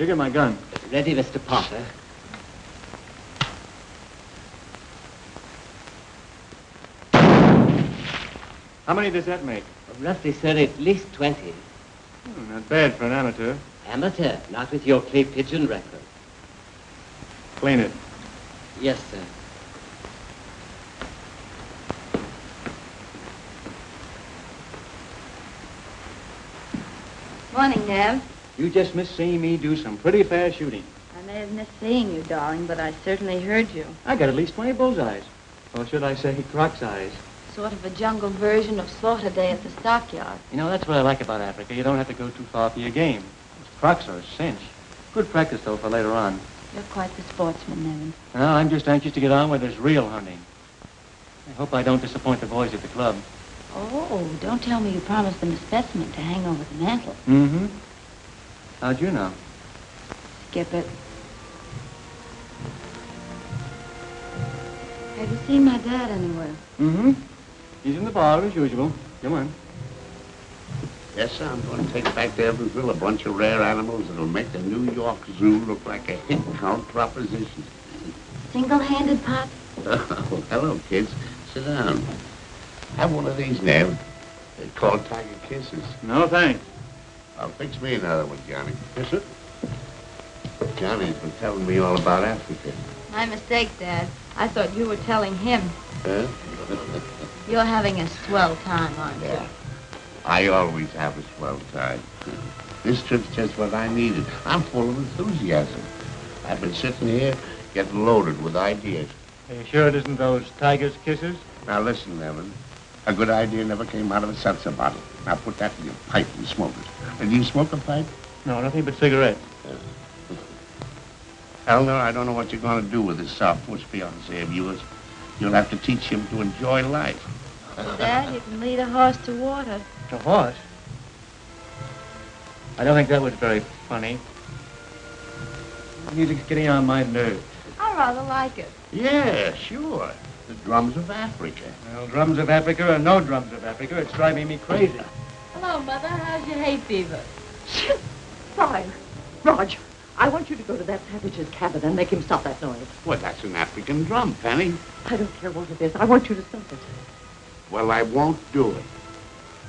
Trigger my gun. Ready, Mr. Potter. How many does that make? Roughly, sir, at least 20. Not bad for an amateur. Amateur, not with your clay pigeon record. Clean it. Yes, sir. Morning, Nev. You just missed seeing me do some pretty fast shooting. I may have missed seeing you, darling, but I certainly heard you. I got at least 20 bullseyes. Or should I say croc's eyes? Sort of a jungle version of Slaughter Day at the stockyard. You know, that's what I like about Africa. You don't have to go too far for your game. Those crocs are a cinch. Good practice, though, for later on. You're quite the sportsman, Nevin. No, I'm just anxious to get on where there's real hunting. I hope I don't disappoint the boys at the club. Oh, don't tell me you promised them a specimen to hang over the mantel. Mm-hmm. How'd you know? Skip it. Have you seen my dad anywhere? Mm-hmm. He's in the bar as usual. Come on. Yes, sir, I'm going to take back to Evansville a bunch of rare animals that'll make the New York Zoo look like a hit count proposition. Single-handed, Pop? Oh, hello, kids. Sit down. Have one of these, Nev. They're called Tiger Kisses. No, thanks. I'll fix me another one, Johnny. Yes, sir. Johnny's been telling me all about Africa. My mistake, Dad. I thought you were telling him. Huh? You're having a swell time, aren't you? Yeah. I always have a swell time. This trip's just what I needed. I'm full of enthusiasm. I've been sitting here getting loaded with ideas. Are you sure it isn't those Tiger's Kisses? Now listen, Evan. A good idea never came out of a seltzer bottle. Now put that in your pipe and smoke it. And do you smoke a pipe? No, nothing but cigarettes. Eleanor, I don't know what you're going to do with this soft-puss fiancé of yours. You'll have to teach him to enjoy life. Dad, you can lead a horse to water. A horse? I don't think that was very funny. The music's getting on my nerves. I rather like it. Yeah, sure. The drums of Africa. Well, drums of Africa or no drums of Africa, it's driving me crazy. Hello, Mother. How's your hay fever? Fine. Raj, I want you to go to that savage's cabin and make him stop that noise. Well, that's an African drum, Penny. I don't care what it is. I want you to stop it. Well, I won't do it.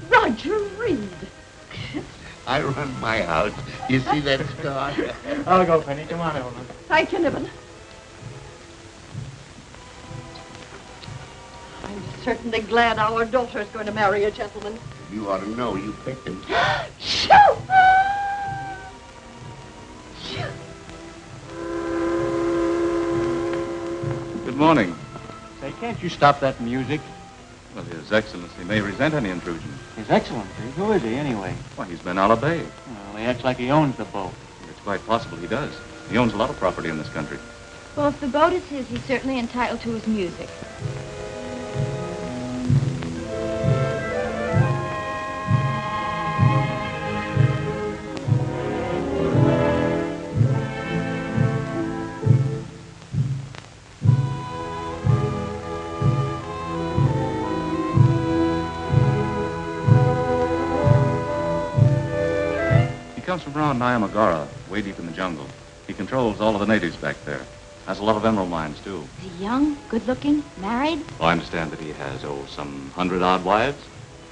Roger Reed. I run my house. You see that scar? I'll go, Penny. Come on, Evelyn. Thank you, Niven. I'm certainly glad our daughter's going to marry a gentleman. You ought to know. You picked him. Shoot! Good morning. Say, can't you stop that music? Well, His Excellency may resent any intrusion. His Excellency? Who is he, anyway? Why, he's been Ala Bay. Well, he acts like he owns the boat. It's quite possible he does. He owns a lot of property in this country. Well, if the boat is his, he's certainly entitled to his music. He comes from around Nyamagara, way deep in the jungle. He controls all of the natives back there. Has a lot of emerald mines, too. Is he young, good-looking, married? Oh, I understand that he has, some 100-odd wives.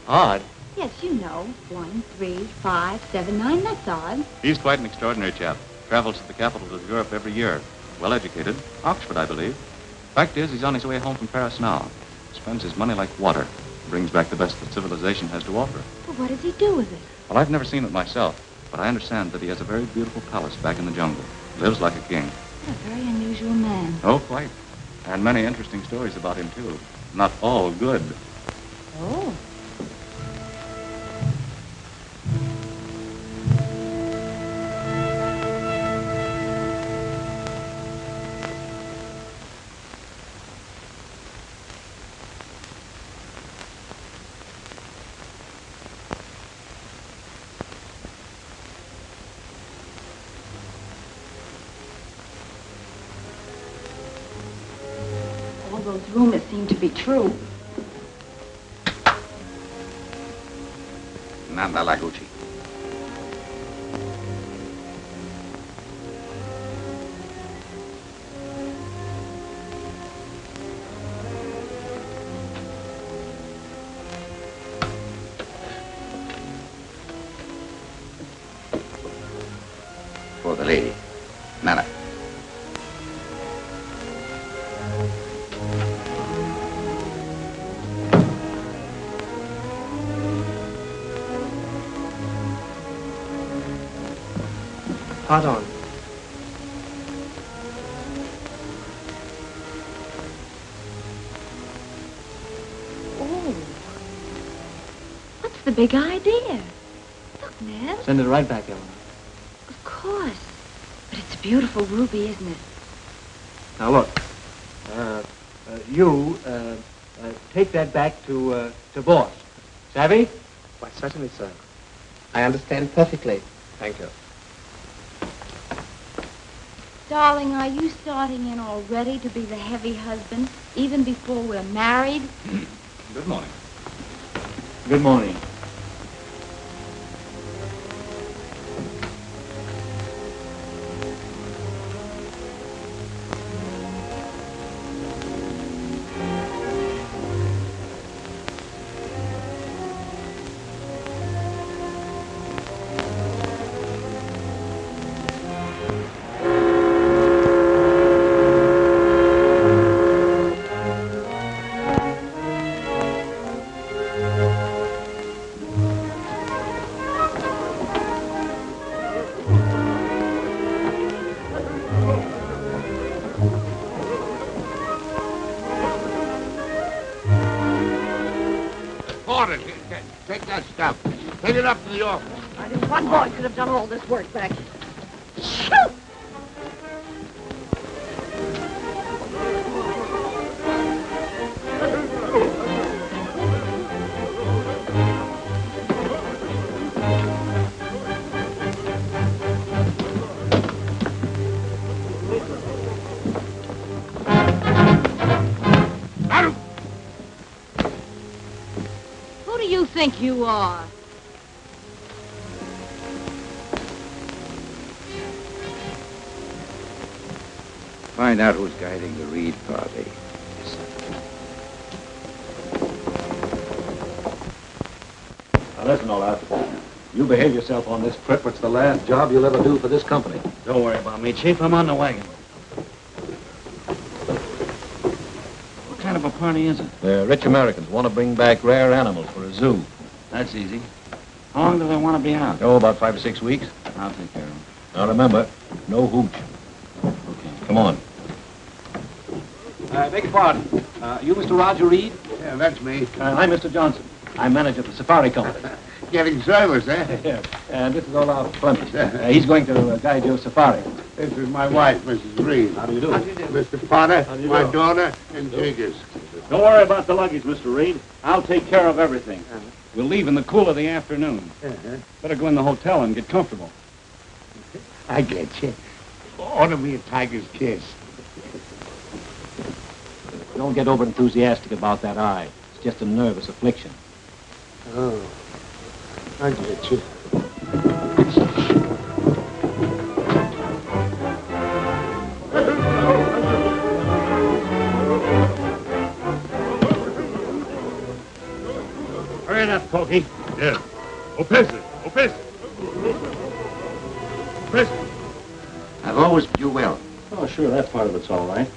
Odd. Yes, you know. 1, 3, 5, 7, 9, that's odd. He's quite an extraordinary chap. Travels to the capitals of Europe every year. Well-educated. Oxford, I believe. Fact is, he's on his way home from Paris now. Spends his money like water. Brings back the best that civilization has to offer. Well, what does he do with it? Well, I've never seen it myself, but I understand that he has a very beautiful palace back in the jungle. Lives like a king. What a very unusual man. Oh, quite. And many interesting stories about him, too. Not all good. Oh. All those rumors seem to be true. Nanda Laguchi. Spot on. Oh. What's the big idea? Look, Ned. Send it right back, Eleanor. Of course. But it's a beautiful ruby, isn't it? Now, look. You take that back to boss. Savvy? Why, certainly, sir. I understand perfectly. Thank you. Darling, are you starting in already to be the heavy husband, even before we're married? Good morning. Good morning. Porter, take that stuff. Take it up to the office. I knew one boy could have done all this work back. Who do you think you are? Find out who's guiding the Reed party. Now listen, Olaf. You behave yourself on this trip, it's the last job you'll ever do for this company. Don't worry about me, Chief. I'm on the wagon. What kind of a party is it? The rich Americans want to bring back rare animals for a zoo. That's easy. How long do they want to be out? Oh, about 5 or 6 weeks. I'll take care of them. Now remember, no hooch. Okay. Come on. Beg your pardon. You Mr. Roger Reed? Yeah, that's me. I'm Mr. Johnson. I'm manager of the safari company. Getting service, eh? Yes. And this is Olaf Flemish. He's going to guide your safari. This is my wife, Mrs. Reed. How do you do? Mr. Potter, my daughter, and Jiggers. Don't worry about the luggage, Mr. Reed. I'll take care of everything. We'll leave in the cool of the afternoon. Better go in the hotel and get comfortable. I get you. Order me a tiger's kiss. Don't get over-enthusiastic about that eye. It's just a nervous affliction. Oh, I get you. Hurry it up, Pokey. Yes. Opesa. I've always bid you well. Oh, sure, that part of it's all right.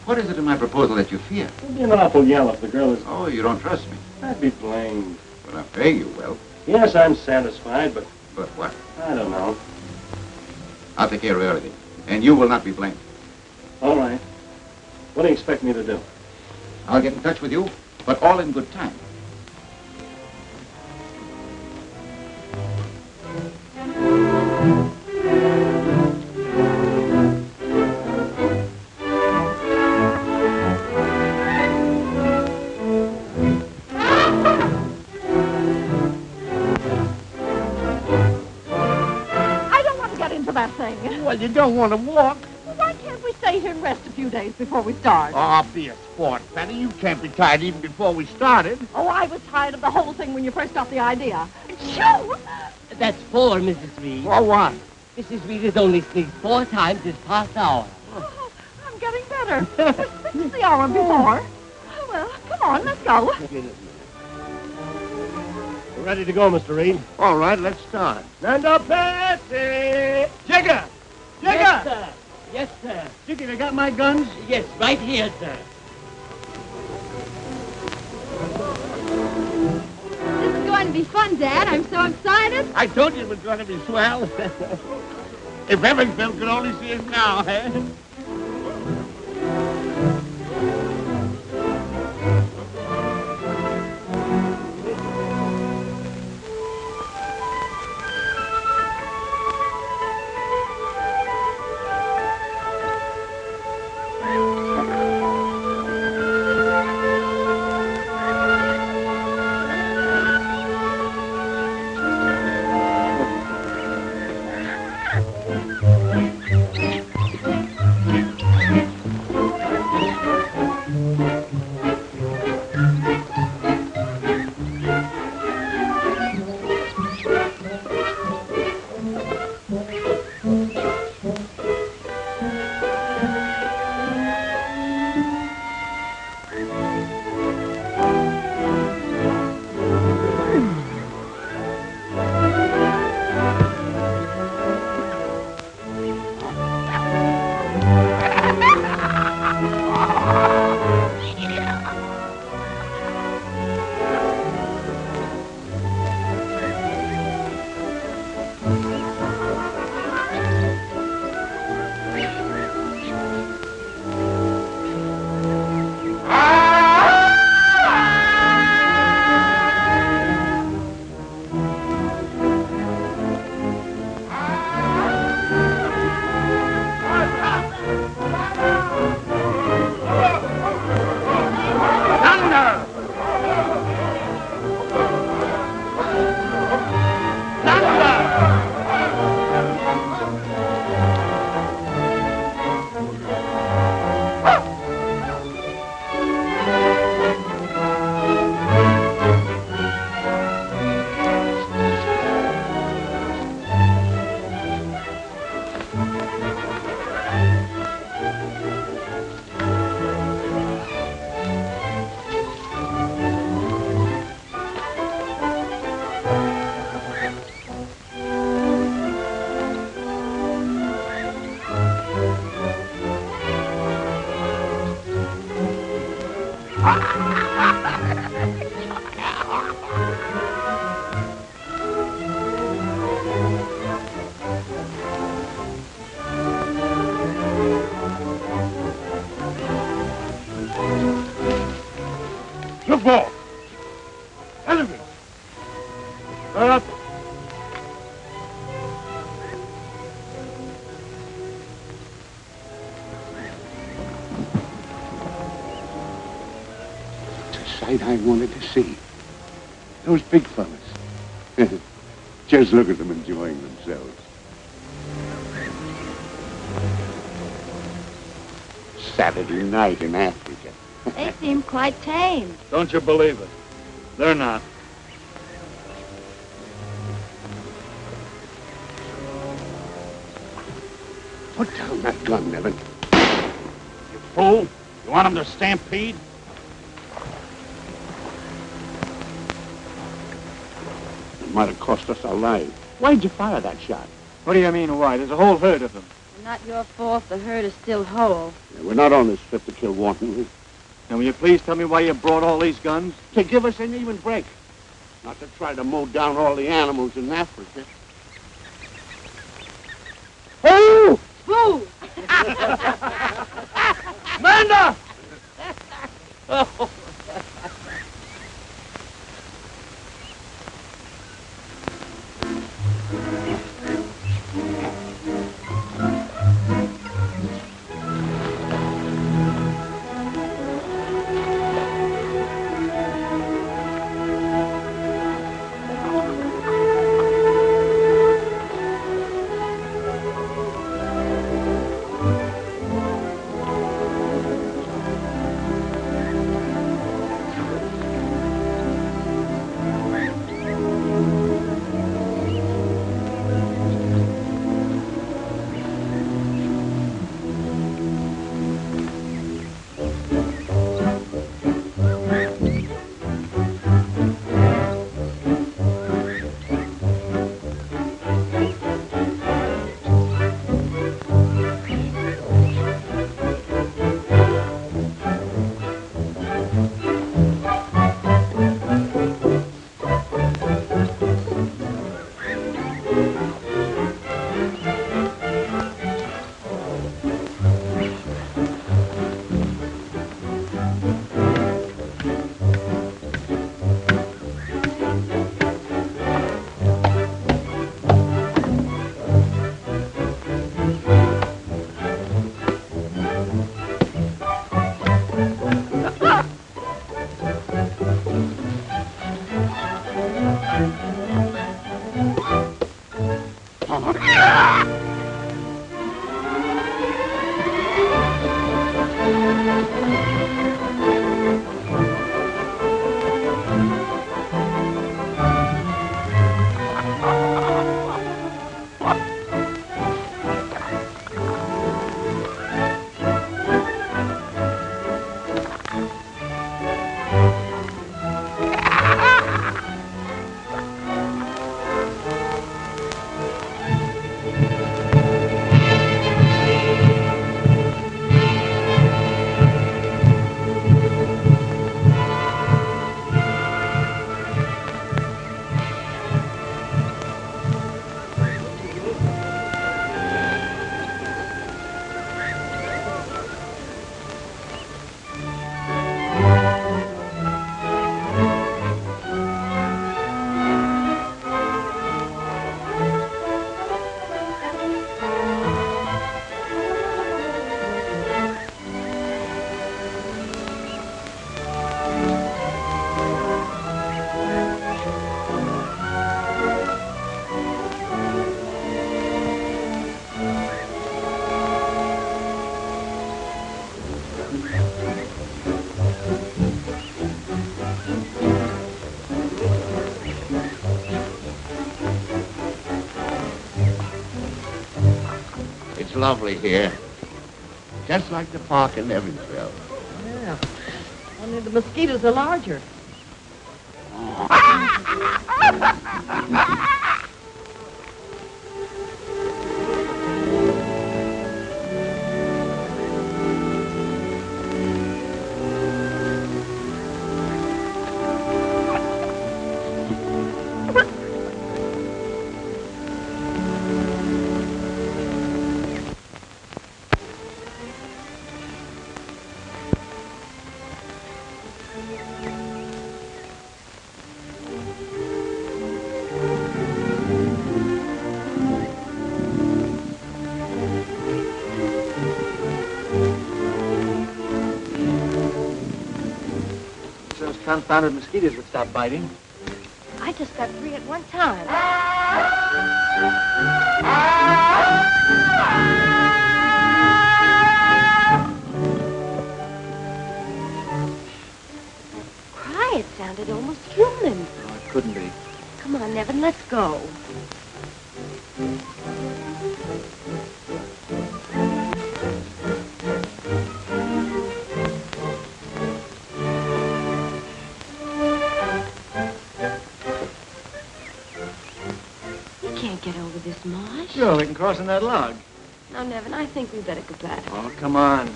What is it in my proposal that you fear? It'll be an awful yell if the girl is... Oh, you don't trust me. I'd be blamed. Well, I'm paying you well. Yes, I'm satisfied, but But what? I don't know. I'll take care of everything. And you will not be blamed. All right. What do you expect me to do? I'll get in touch with you, but all in good time. That thing. Well, you don't want to walk. Well, why can't we stay here and rest a few days before we start? Oh, be a sport, Fanny. You can't be tired even before we started. Oh, I was tired of the whole thing when you first got the idea. Shoo! That's 4, Mrs. Reed. For what? Mrs. Reed has only sneezed 4 times this past hour. Oh, I'm getting better. This is the hour before. Oh, well, come on, let's go. We're ready to go, Mr. Reed. All right, let's start. Stand up, Patsy! Jigger! Yes, sir. Yes, sir. Jigger, you got my guns? Yes, right here, sir. This is going to be fun, Dad. I'm so excited. I told you it was going to be swell. If Evansville could only see us now, eh? Look for! Elephant! Start up! It's a sight I wanted to see. Those big fellas. Just look at them enjoying themselves. Saturday night in Africa. They seem quite tame. Don't you believe it? They're not. Put down that gun, Nevin. You fool! You want them to stampede? It might have cost us our lives. Why'd you fire that shot? What do you mean, why? There's a whole herd of them. Not your fault the herd is still whole. Yeah, we're not on this trip to kill wantonly. Now, will you please tell me why you brought all these guns? To give us an even break. Not to try to mow down all the animals in Africa. Boo! Boo! Amanda! It's lovely here. Just like the park in Evansville. Yeah. Only the mosquitoes are larger. Those confounded mosquitoes would stop biting. I just got 3 at one time. Cry, it sounded almost human. No, it couldn't be. Come on, Nevin, let's go. Get over this marsh. Sure, we can cross on that log. Now, Nevin, I think we better go back. Oh, come on.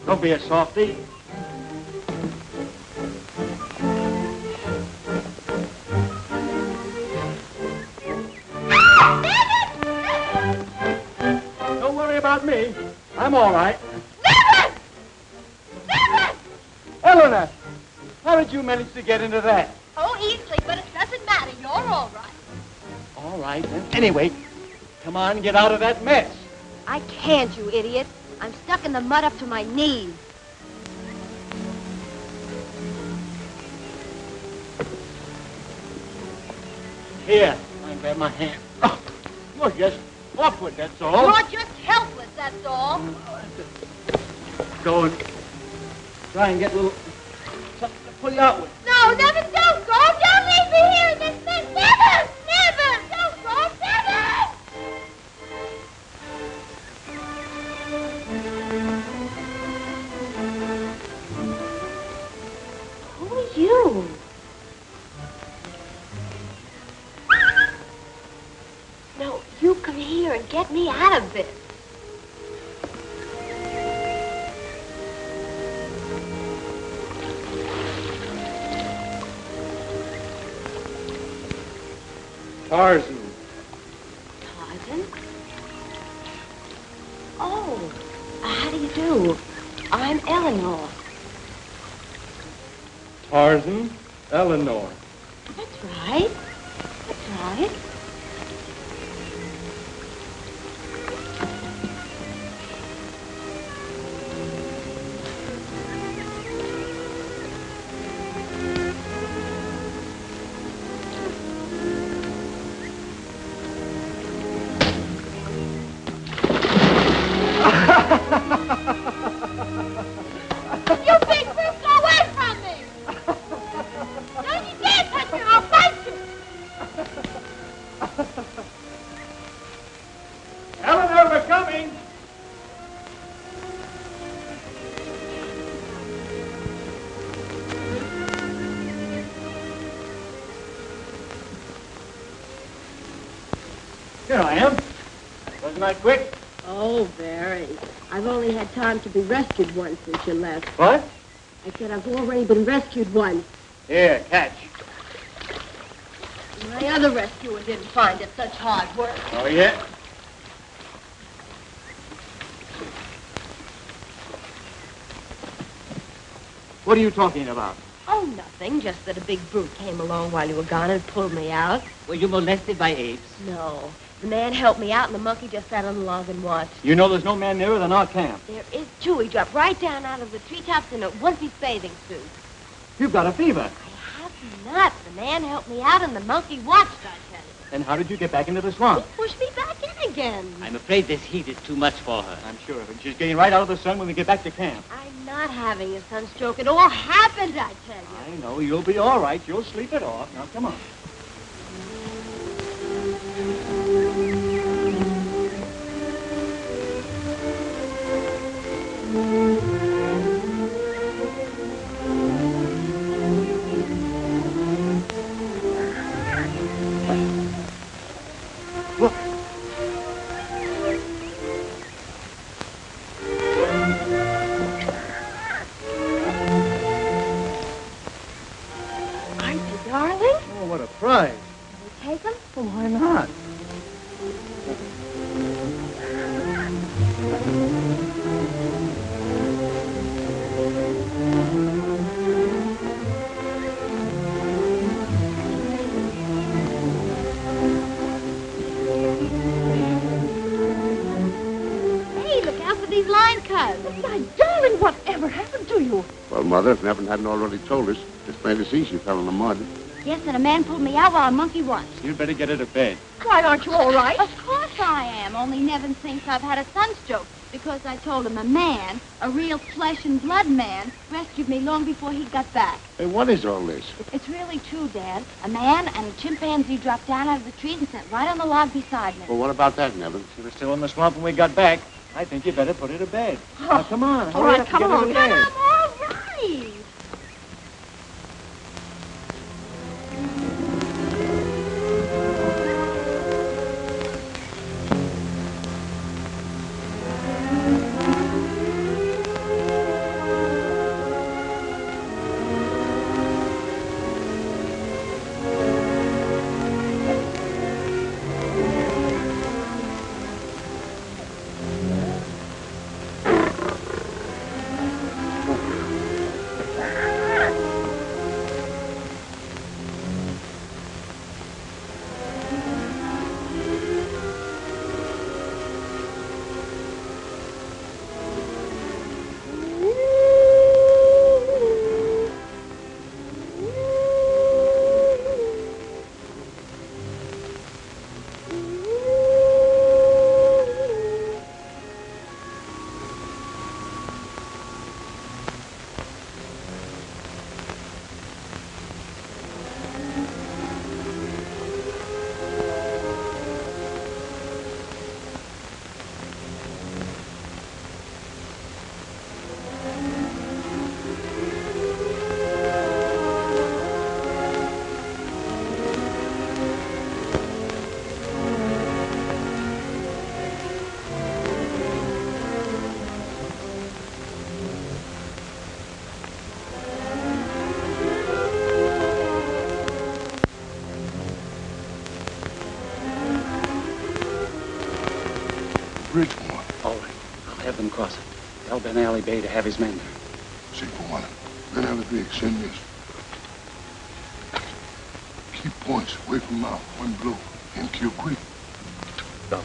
Don't be a softy. Don't worry about me. I'm all right. Nevin! Nevin! Eleanor, how did you manage to get into that? Oh, easily, but it doesn't matter. You're all right. All right, then. Anyway, come on, get out of that mess. I can't, you idiot. I'm stuck in the mud up to my knees. Here, I grab my hand. Oh, you're just awkward, that's all. You're just helpless, that's all. Go and try and get a little something to pull you out with. No, Nevin, don't go. Don't leave me here in this mess. Nevin! Nevin! Don't go, Nevin! Who are you? No, you come here and get me out of this. Tarzan. Tarzan? Oh, how do you do? I'm Eleanor. Tarzan, Eleanor. That's right. That's right. You big brute, go away from me! Don't you dare touch me, I'll bite you! Here I am. Wasn't I quick? Oh, very. I've only had time to be rescued once since you left. What? I said I've already been rescued once. Here, catch. My other rescuer didn't find it such hard work. Oh, yeah? What are you talking about? Oh, nothing. Just that a big brute came along while you were gone and pulled me out. Were you molested by apes? No. The man helped me out, and the monkey just sat on the log and watched. You know there's no man nearer than our camp. There is, too. He dropped right down out of the treetops in a one-piece bathing suit. You've got a fever. I have not. The man helped me out, and the monkey watched, I tell you. Then how did you get back into the swamp? He pushed me back in again. I'm afraid this heat is too much for her. I'm sure of it. She's getting right out of the sun when we get back to camp. I'm not having a sunstroke. It all happened, I tell you. I know. You'll be all right. You'll sleep it off. Now, come on. Look. Aren't you, darling? Oh, what a prize. Will you take him? Well, why not? Hey, look out for these line cuts. My darling, whatever happened to you? Well, Mother, if Nevin hadn't already told us, it's plain to see she fell in the mud. Yes, and a man pulled me out while a monkey watched. You'd better get her to bed. Why, aren't you all right? Of course I am, only Nevin thinks I've had a sunstroke because I told him a man, a real flesh and blood man, rescued me long before he got back. Hey, what is all this? It's really true, Dad. A man and a chimpanzee dropped down out of the trees and sat right on the log beside me. Well, what about that, Nevin? She was still in the swamp when we got back. I think you better put her to bed. Now, come on. All Hurry right, up and come get her on. to But bed. I'm all right. Bridgeport. All right. I'll have them cross it. Tell Ben Alley Bay to have his men there. 5-1. Ben Alley Bay, send this. Keep points away from mouth. One blow. And kill quick. Go.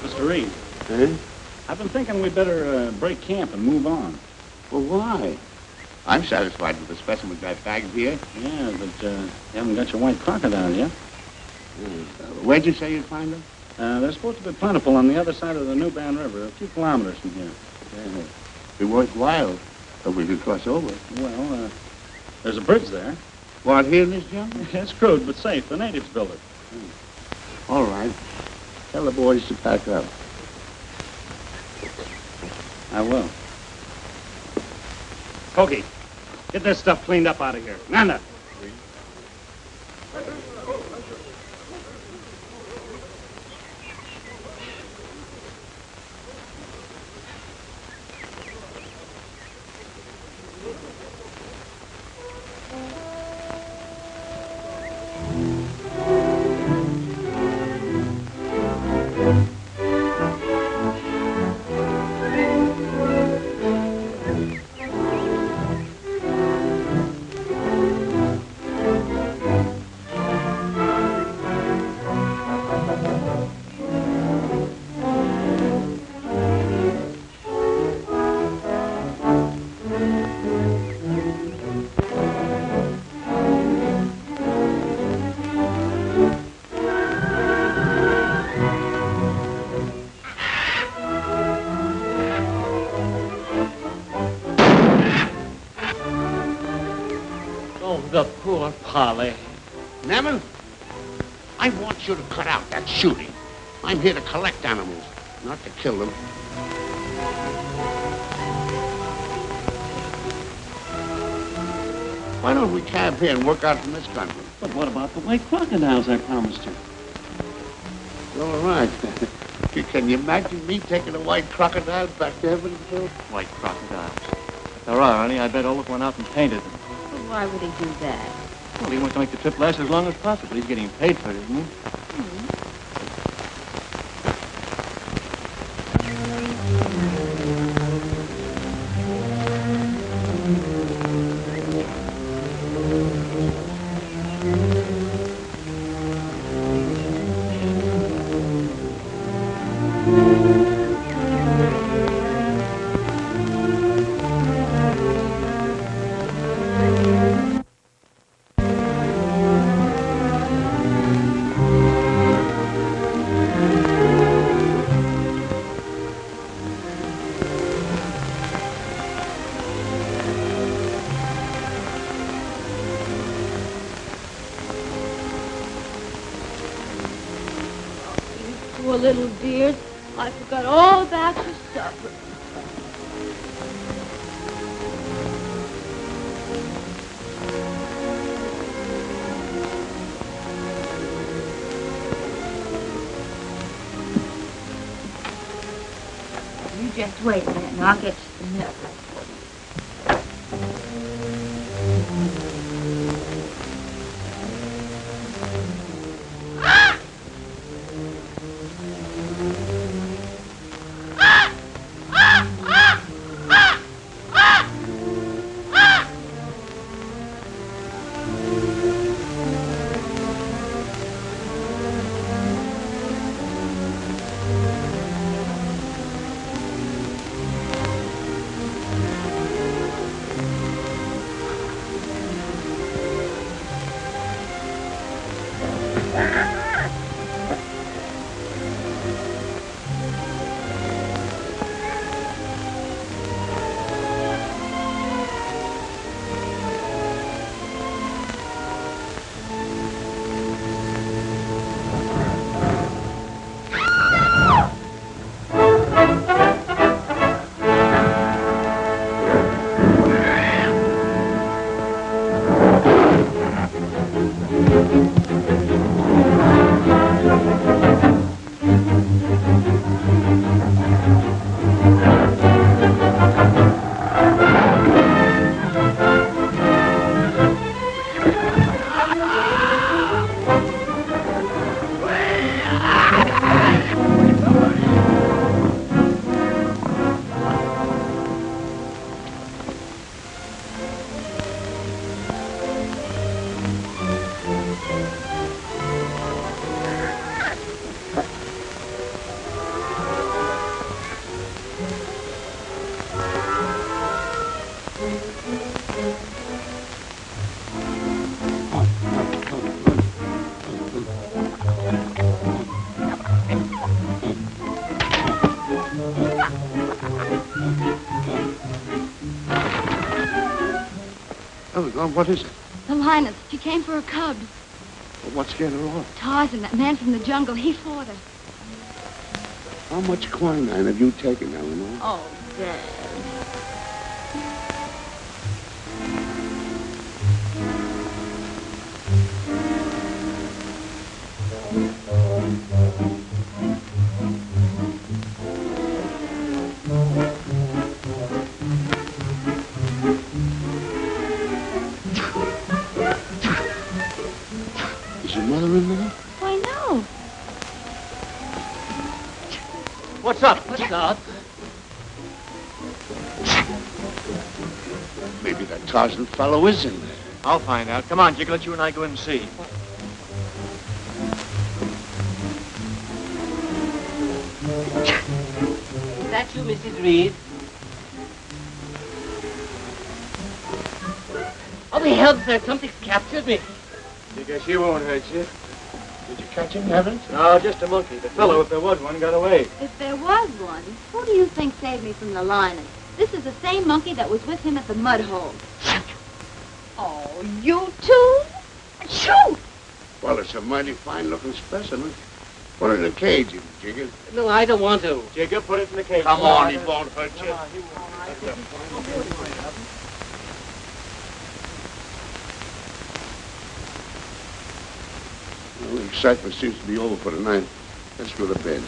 Mr. Reed. Eh? I've been thinking we'd better break camp and move on. Well, why? I'm satisfied with the specimens I've tagged here. Yeah, but you haven't got your white crocodile yet. Where'd you say you'd find them? They're supposed to be plentiful on the other side of the New Band River, a few kilometers from here. Be worthwhile if we could cross over. Well, there's a bridge there. What, here in this jungle? It's crude, but safe. The natives built it. All right. Tell the boys to pack up. I will. Kogi, get this stuff cleaned up out of here. Nanda. The poor Polly. Nevin, I want you to cut out that shooting. I'm here to collect animals, not to kill them. Why don't we camp here and work out from this country? But what about the white crocodiles I promised you? All right. Can you imagine me taking a white crocodile back to Evansville? White crocodiles. If there are any, I bet Olaf went out and painted them. Why would he do that? Well, he wants to make the trip last as long as possible. He's getting paid for it, isn't he? Poor little dears. I forgot all about your supper. You just wait a minute and I'll get you some milk. Oh, what is it? The lioness. She came for her cubs. Well, what scared her off? Tarzan, that man from the jungle, he fought her. How much quinine have you taken, Eleanor? Oh, Dad. Is your mother in there? Why, no. What's up? What's up? Maybe that Tarzan fellow is in there. I'll find out. Come on, Jiggle, let you and I go in and see. Is that you, Mrs. Reed? Oh, the hell, sir, something's captured me. Jiggle, she won't hurt you. Did you catch him, Evans? No, just a monkey. The fellow, if there was one, got away. If there was one, who do you think saved me from the lioness? This is the same monkey that was with him at the mud hole. Oh, you two? Shoot! Well, it's a mighty fine-looking specimen. Put it in a cage, you Jigger. No, I don't want to. Jiggle, put it in the cage. Come on, he won't hurt you. Well, the excitement seems to be over for tonight. Let's go to bed.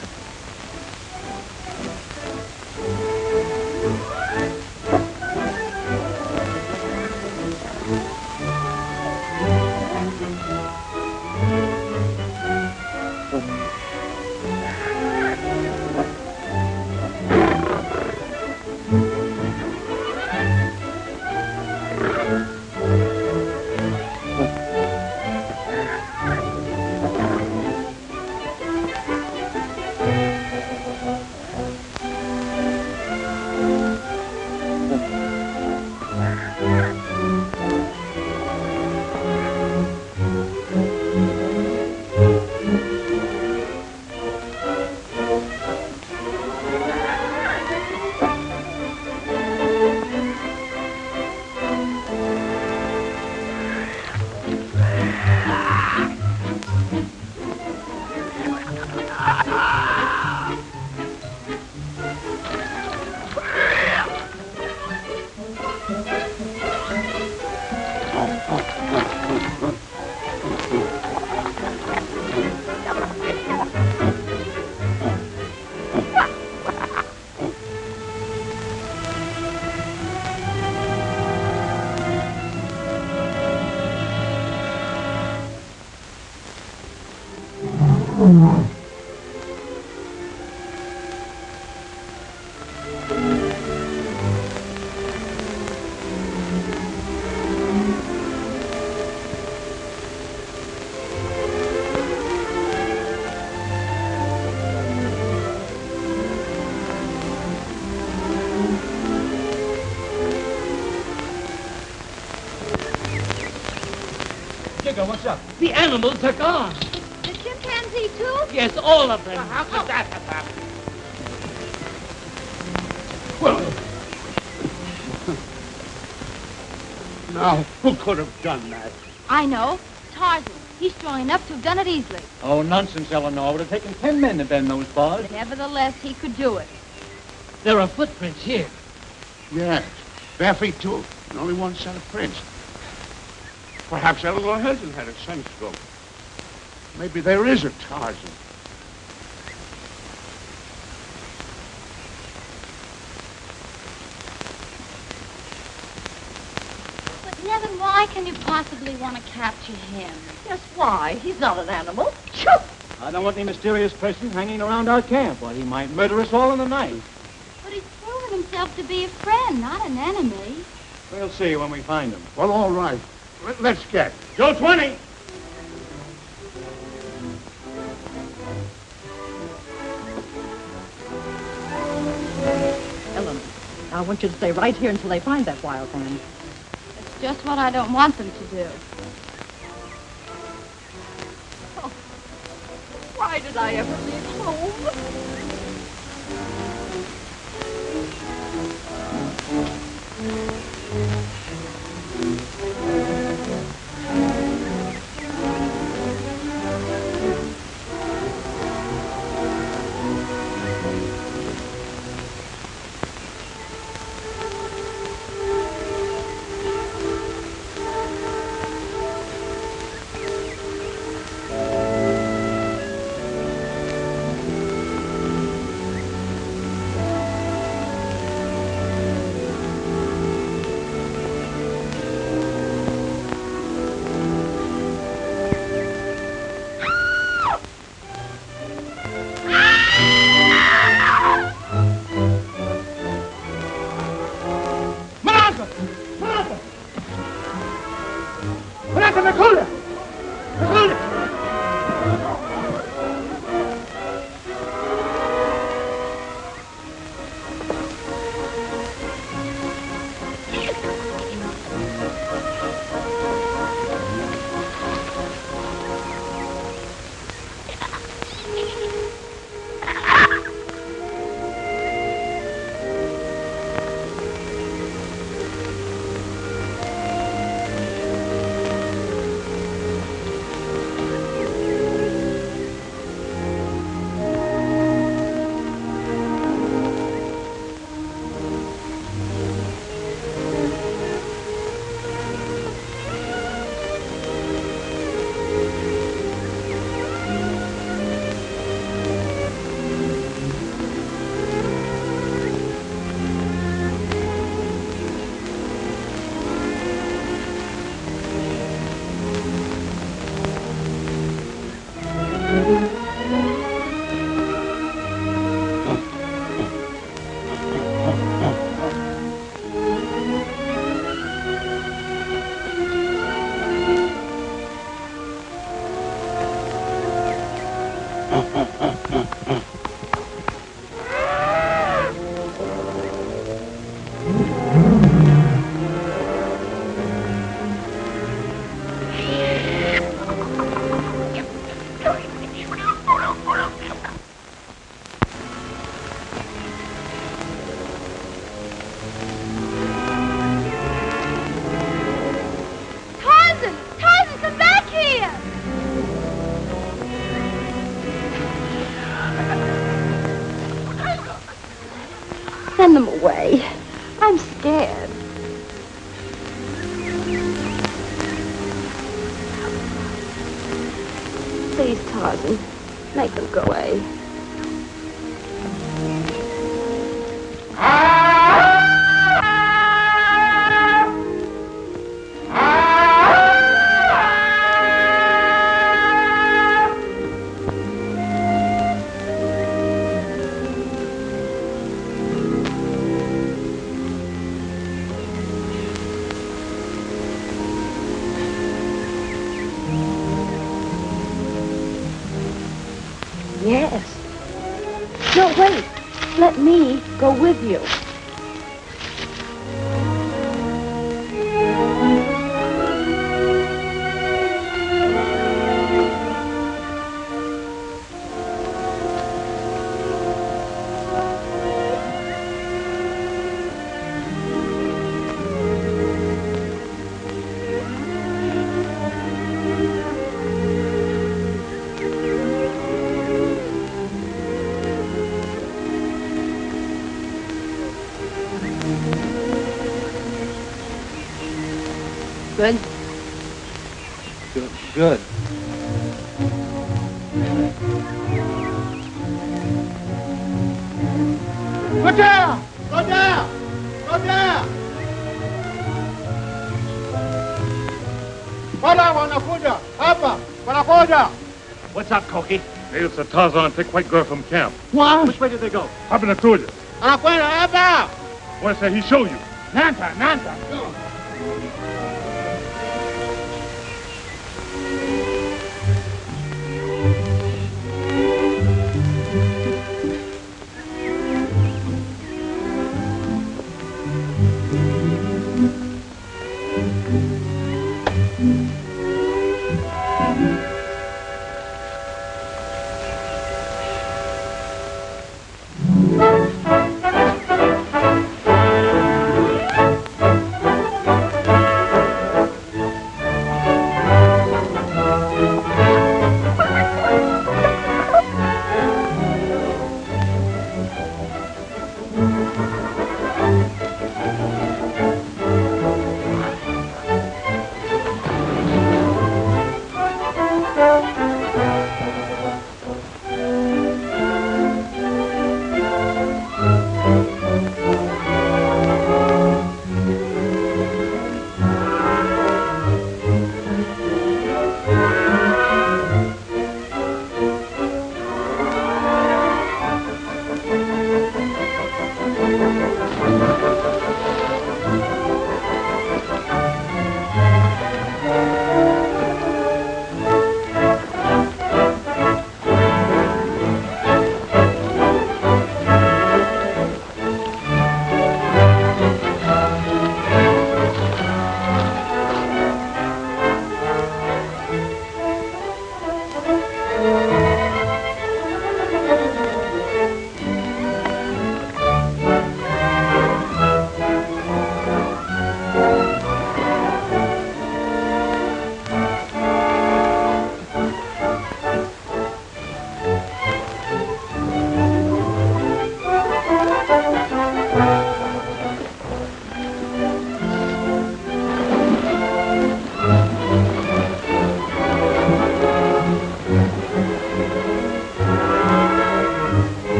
Jiggle, what's up? The animals are gone. The chimpanzee, too? Yes, all of them. How could that have happened? Well, now, who could have done that? I know. Tarzan. He's strong enough to have done it easily. Oh, nonsense, Eleanor. It would have taken 10 men to bend those paws. Nevertheless, he could do it. There are footprints here. Yes, bare feet too, and only one set of prints. Perhaps Eleanor hasn't had a sunstroke. Maybe there is a Tarzan. But, Nevin, why can you possibly want to capture him? Just why? He's not an animal. Shoot! I don't want any mysterious person hanging around our camp. Well, he might murder us all in the night. But he's proven himself to be a friend, not an enemy. We'll see when we find him. Well, all right. Let's get. Joe 20! Ellen, I want you to stay right here until they find that wild man. It's just what I don't want them to do. Oh, why did I ever leave home? Tarzan! Tarzan, come back here! Send them away. I'm scared. Please, Tarzan, make them go away. Yes. No, wait. Let me go with you. Good? Good. Go down! Go down! Go down! Hola, wanakuja! Hapa! Wanakuja! What's up, Koki? It's a Tarzan pick white girl from camp. What? Which way did they go? Up in the cruiser. Anakwenda hapa! What did he show you? Nanta, Nanta!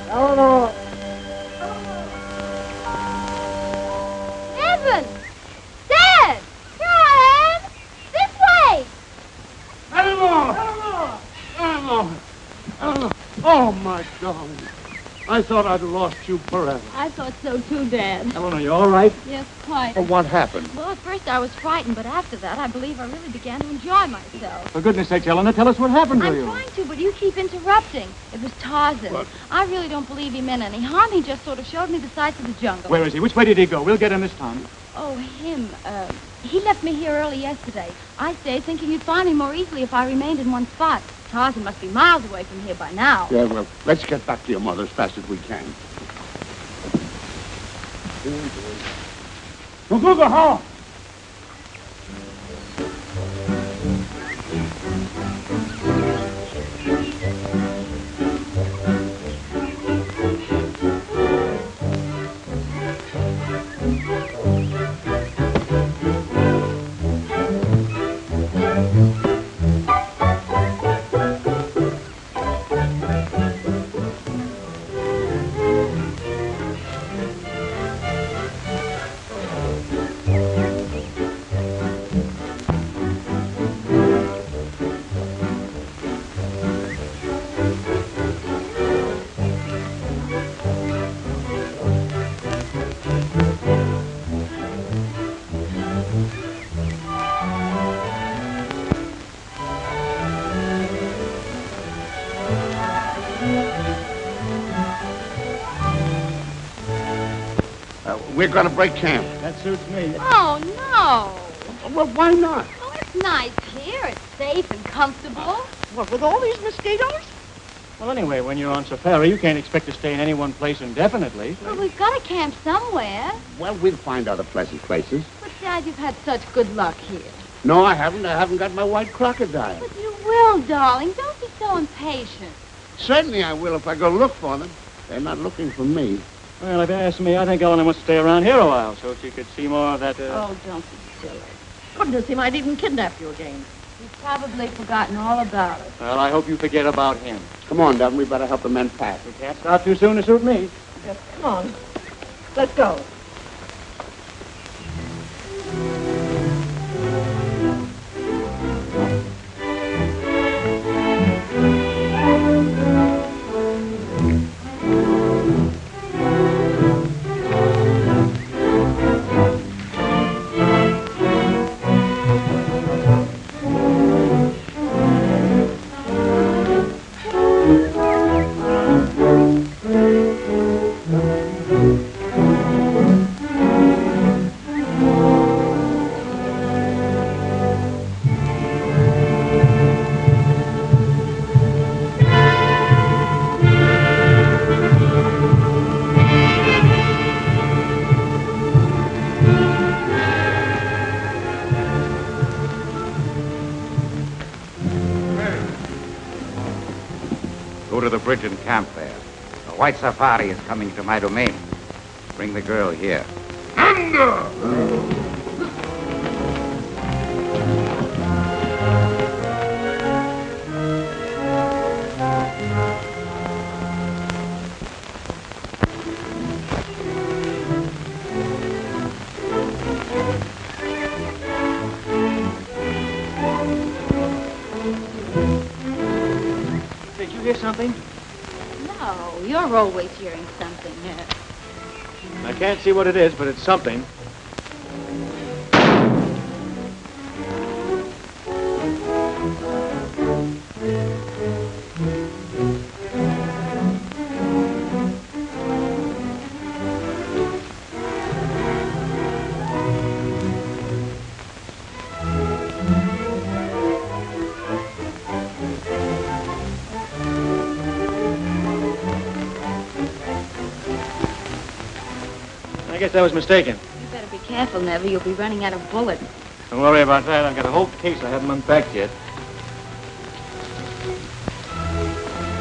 Oh, Evan! Dad! Here I am! This way! Eleanor! Eleanor! Oh, my darling. I thought I'd lost you forever. I thought so too, Dad. Eleanor, you all right? Yes, quite. Well, what happened? Well, at first I was frightened, but after that I believe I really began to enjoy myself. For goodness sakes, Eleanor, tell us what happened to I'm you. trying to, but you keep interrupting. It was Tarzan. What? I really don't believe he meant any harm. He just sort of showed me the sights of the jungle. Where is he? Which way did he go? We'll get him this time. Oh, him. He left me here early yesterday. I stayed thinking you'd find me more easily if I remained in one spot. Tarzan must be miles away from here by now. Yeah, well, let's get back to your mother as fast as we can. Go home. We're going to break camp. That suits me. Oh, no. Well, why not? Oh, it's nice here. It's safe and comfortable. What, with all these mosquitoes? Well, anyway, when you're on safari, you can't expect to stay in any one place indefinitely. Well, we've got to camp somewhere. Well, we'll find other pleasant places. But, Dad, you've had such good luck here. No, I haven't. I haven't got my white crocodile. But you will, darling. Don't be so impatient. Certainly I will if I go look for them. They're not looking for me. Well, if you ask me, I think Eleanor must stay around here a while so she could see more of that, Oh, don't be silly. Goodness, he might even kidnap you again. He's probably forgotten all about it. Well, I hope you forget about him. Come on, Devin. We better help the men pack. We can't start too soon to suit me. Yes, come on. Let's go. Go to the bridge and camp there. A white safari is coming to my domain. Bring the girl here. Did you hear something? No, you're always hearing something. I can't see what it is, but it's something. I guess I was mistaken. You better be careful, Never. You'll be running out of bullets. Don't worry about that. I've got a whole case I haven't unpacked yet.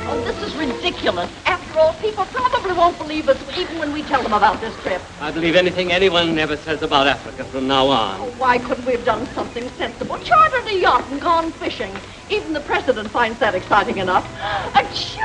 Oh, this is ridiculous. After all, people probably won't believe us even when we tell them about this trip. I believe anything anyone ever says about Africa from now on. Oh, why couldn't we have done something sensible? Chartered a yacht and gone fishing. Even the president finds that exciting enough. Achoo!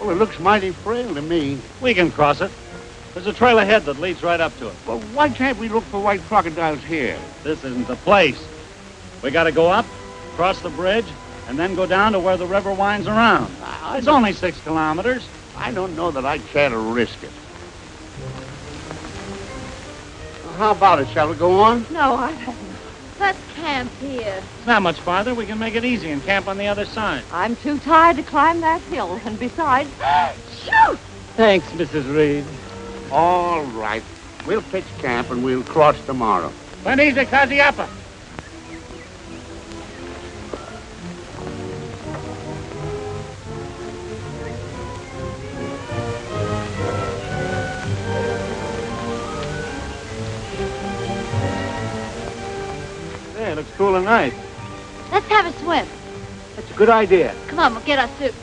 Well, it looks mighty frail to me. We can cross it. There's a trail ahead that leads right up to it. Well, why can't we look for white crocodiles here? This isn't the place. We got to go up, cross the bridge, and then go down to where the river winds around. It's only 6 kilometers. I don't know that I care to risk it. Well, how about it? Shall we go on? No, I don't. Let's camp here. It's not much farther. We can make it easy and camp on the other side. I'm too tired to climb that hill. And besides, shoot! Thanks, Mrs. Reed. All right. We'll pitch camp and we'll cross tomorrow. When easy, Kaziapa. Hey, it looks cool and nice. Let's have a swim. That's a good idea. Come on, we'll get our suits.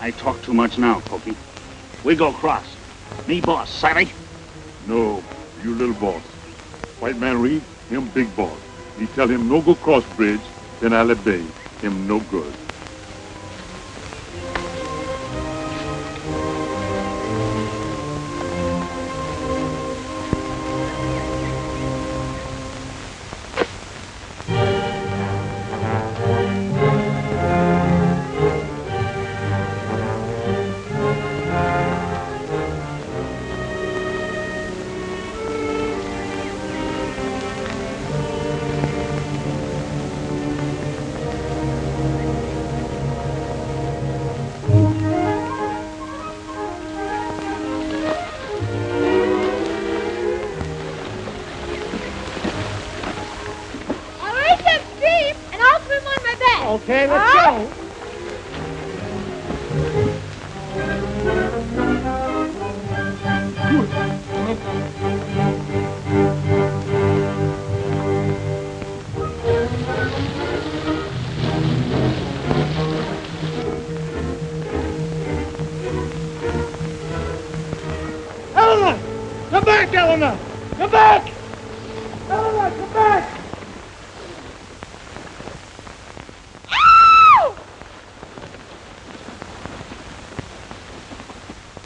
I talk too much now, Pokey. We go cross. Me boss, savvy? No, you little boss. White man Reed, him big boss. He tell him no go cross bridge, then I'll obey. Him no good. Okay, let's go. Eleanor! Come back, Eleanor! Come back! Eleanor, come back!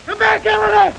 Come back, Eleanor!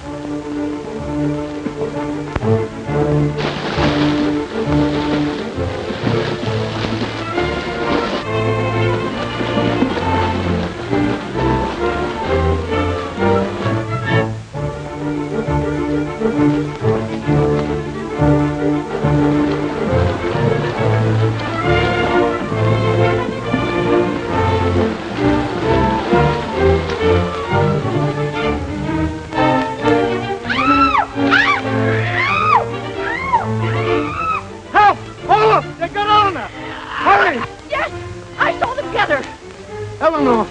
Eleanor!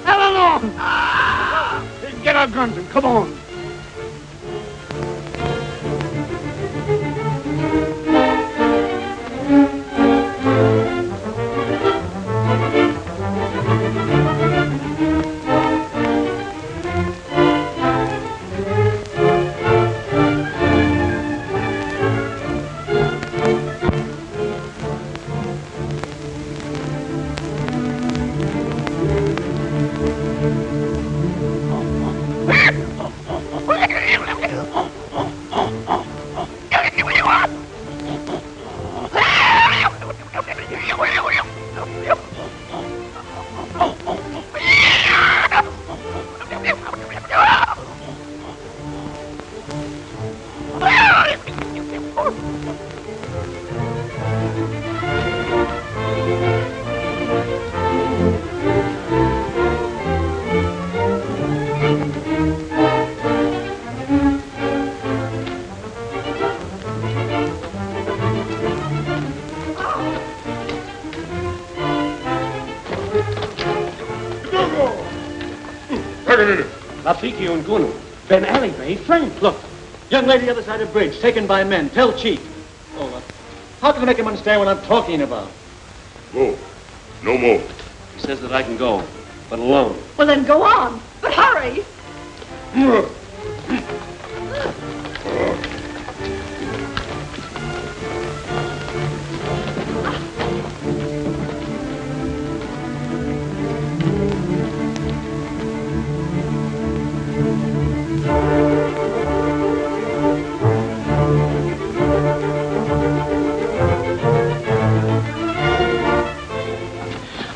Eleanor! Get our guns and come on. Rafiki and Gunu. Ben Ali, mate. Friend. Look. Young lady other side of bridge, taken by men. Tell Chief. Oh, How can I make him understand what I'm talking about? Go. No more. He says that I can go, but alone. Well, then go on. But hurry.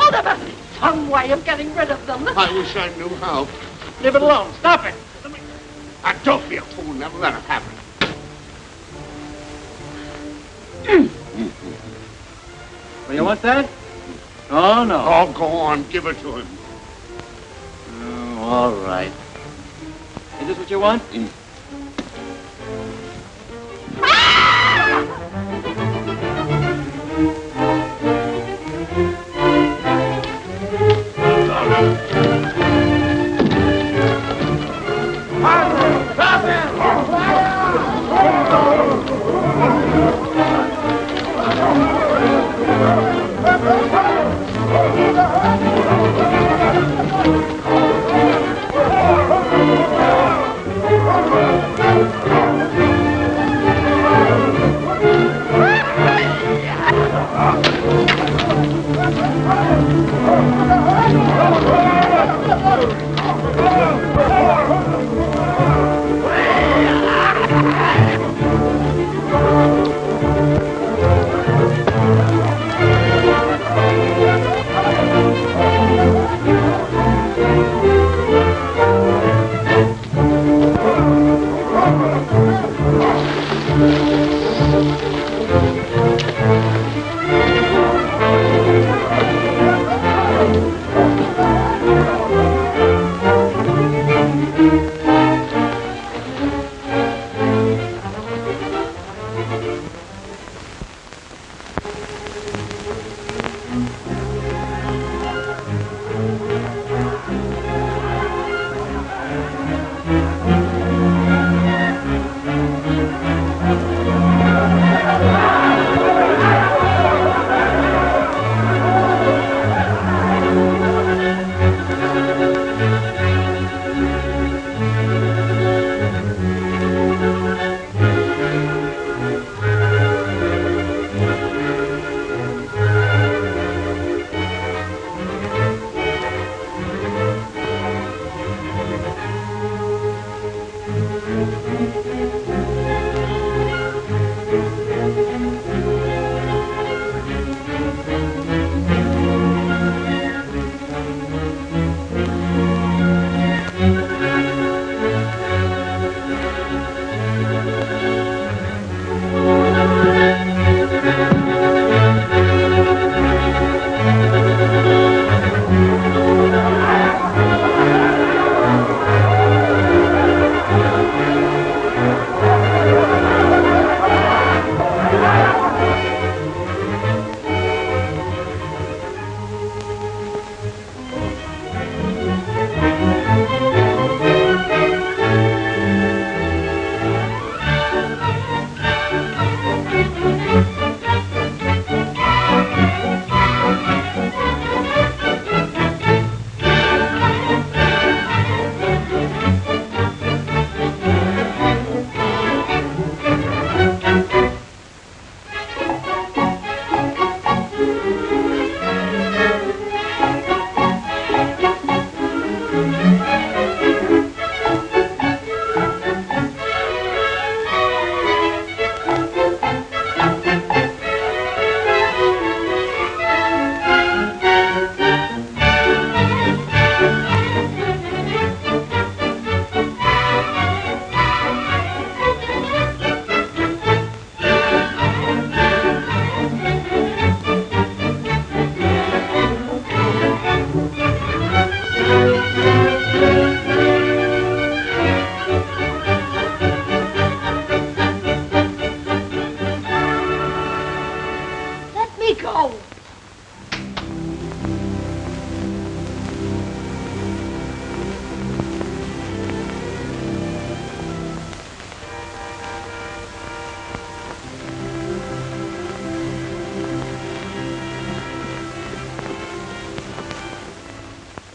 Oh, there must be some way of getting rid of them. I wish I knew how. Leave it alone. Stop it. Now, don't be a fool. Never let it happen. Well, you want that? Oh, no. Oh, go on. Give it to him. Oh, all right. Is this what you want?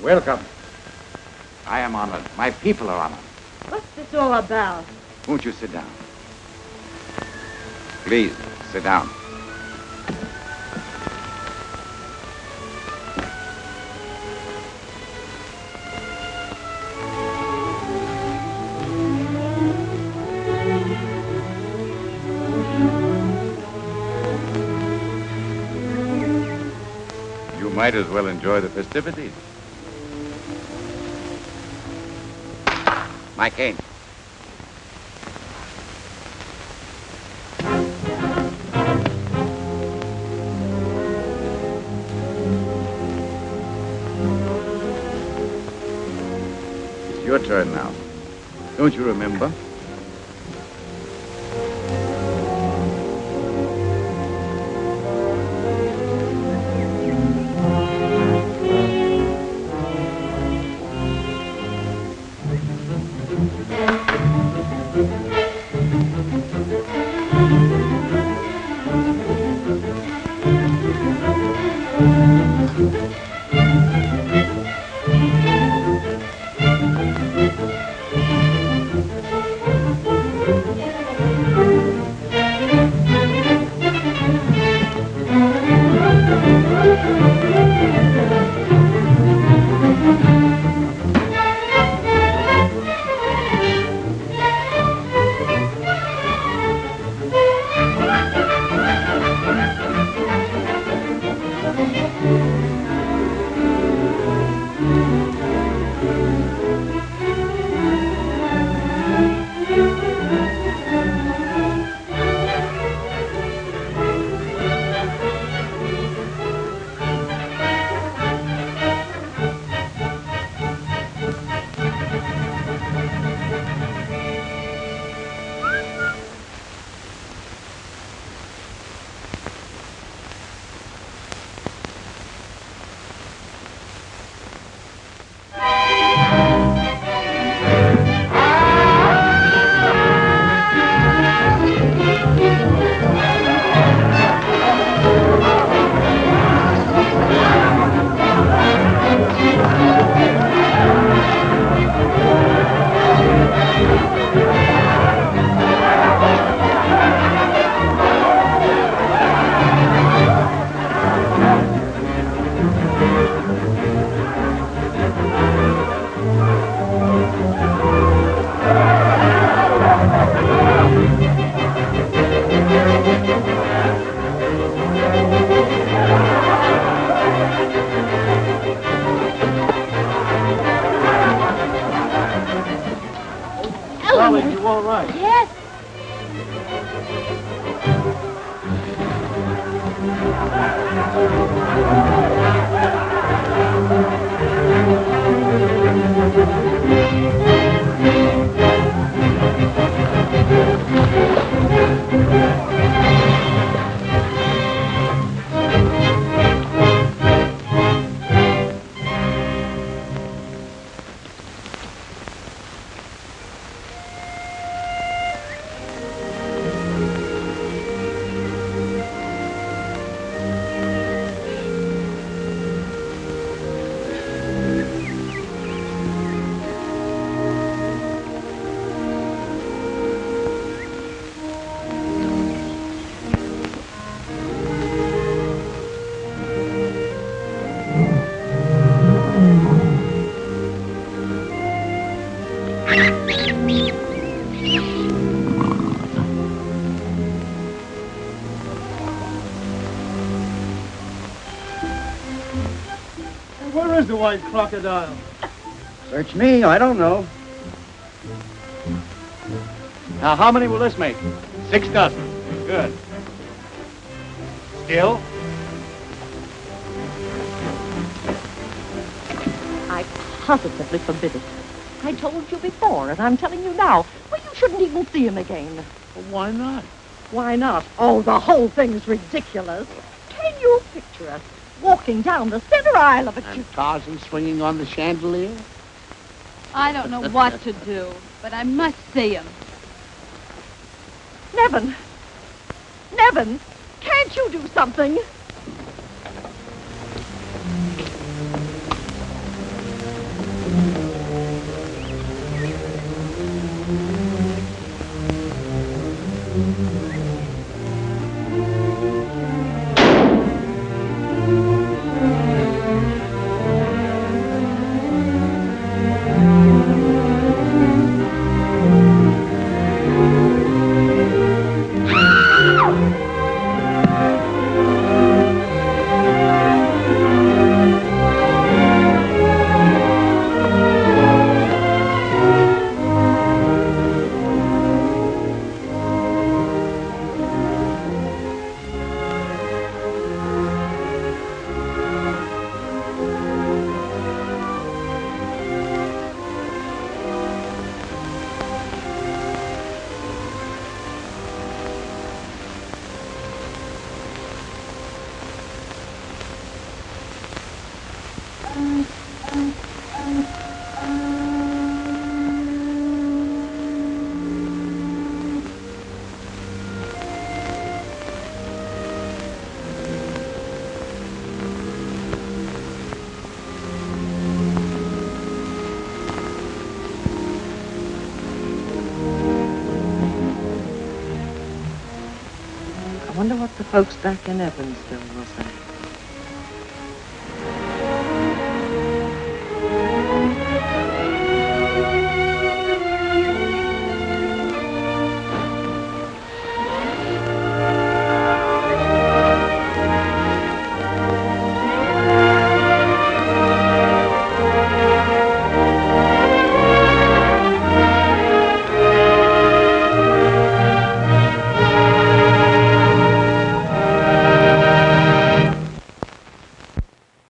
Welcome. I am honored. My people are honored. What's this all about? Won't you sit down? Please, sit down. You might as well enjoy the festivities. My cane. It's your turn now. Don't you remember? Golly, you all right? Yes. Where is the white crocodile? Search me, I don't know. Now, how many will this make? 6 dozen. Good. Still? I positively forbid it. I told you before, and I'm telling you now. Well, you shouldn't even see him again. Well, why not? Why not? Oh, the whole thing's ridiculous. Can you picture us walking down the center aisle of a And Tarzan swinging on the chandelier? I don't know what to do, but I must see him. Nevin! Nevin! Can't you do something? folks back in Evansville will say.